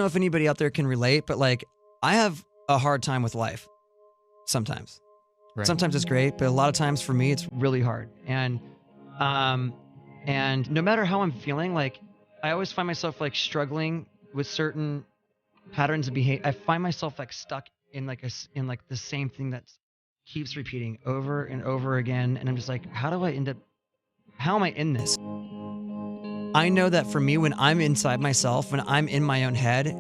know if anybody out there can relate, but like I have a hard time with life sometimes. Right. Sometimes it's great, but a lot of times for me it's really hard. And no matter how I'm feeling, like I always find myself like struggling with certain patterns of behavior. I find myself like stuck in like the same thing that keeps repeating over and over again, and I'm just like, how am I in this? I know that for me, when I'm inside myself, when I'm in my own head,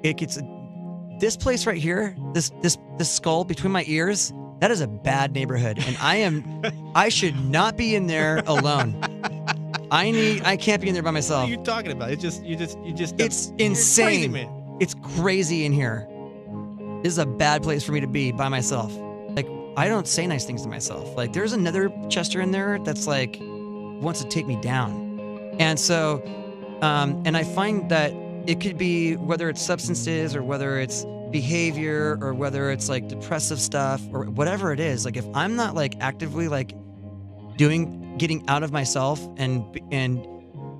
it gets this place right here, this skull between my ears. That is a bad neighborhood, and I should not be in there alone. I can't be in there by myself. What are you talking about? You just. It's insane. Crazy, man. It's crazy in here. This is a bad place for me to be by myself. Like, I don't say nice things to myself. Like, there's another Chester in there that's like wants to take me down. And so, and I find that it could be whether it's substances or whether it's behavior or whether it's like depressive stuff or whatever it is. Like, if I'm not like actively like getting out of myself and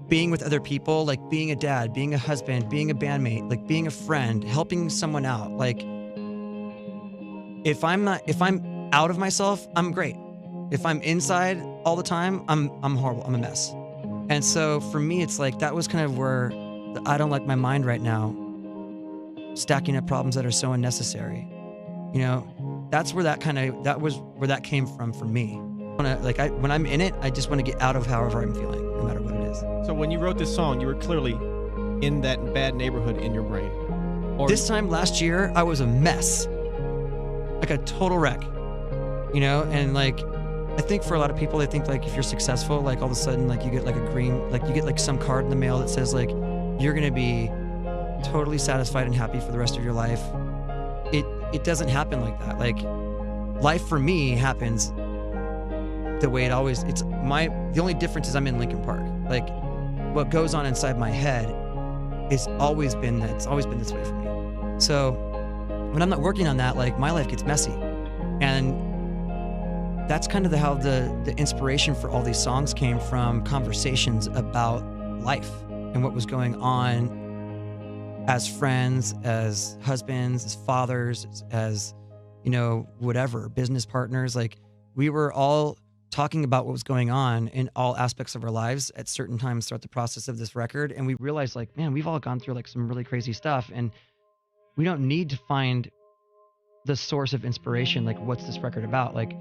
being with other people, like being a dad, being a husband, being a bandmate, like being a friend, helping someone out. Like, if I'm out of myself, I'm great. If I'm inside all the time, I'm horrible. I'm a mess. And so for me, it's like that was kind of where I don't like my mind right now, stacking up problems that are so unnecessary. You know, that's where that was where that came from for me. When I'm in it, I just want to get out of however I'm feeling, no matter what it is. So when you wrote this song, you were clearly in that bad neighborhood in your brain. This time last year, I was a mess, like a total wreck, you know? And like, I think for a lot of people, they think like if you're successful, like all of a sudden, like you get like you get like some card in the mail that says like, you're going to be totally satisfied and happy for the rest of your life. It doesn't happen like that. Like, life for me happens the way it always, the only difference is I'm in Linkin Park. Like, what goes on inside my head it's always been this way for me. So when I'm not working on that, like, my life gets messy. And that's kind of how the inspiration for all these songs came from, conversations about life and what was going on as friends, as husbands, as fathers, as, you know, whatever, business partners. Like, we were all talking about what was going on in all aspects of our lives at certain times throughout the process of this record. And we realized, like, man, we've all gone through like some really crazy stuff, and we don't need to find the source of inspiration. Like, what's this record about? Like,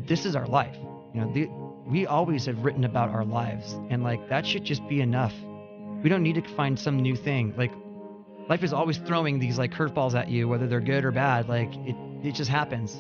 this is our life. You know, we always have written about our lives, and like, that should just be enough. We don't need to find some new thing. Like, life is always throwing these like curveballs at you, whether they're good or bad. Like, it just happens.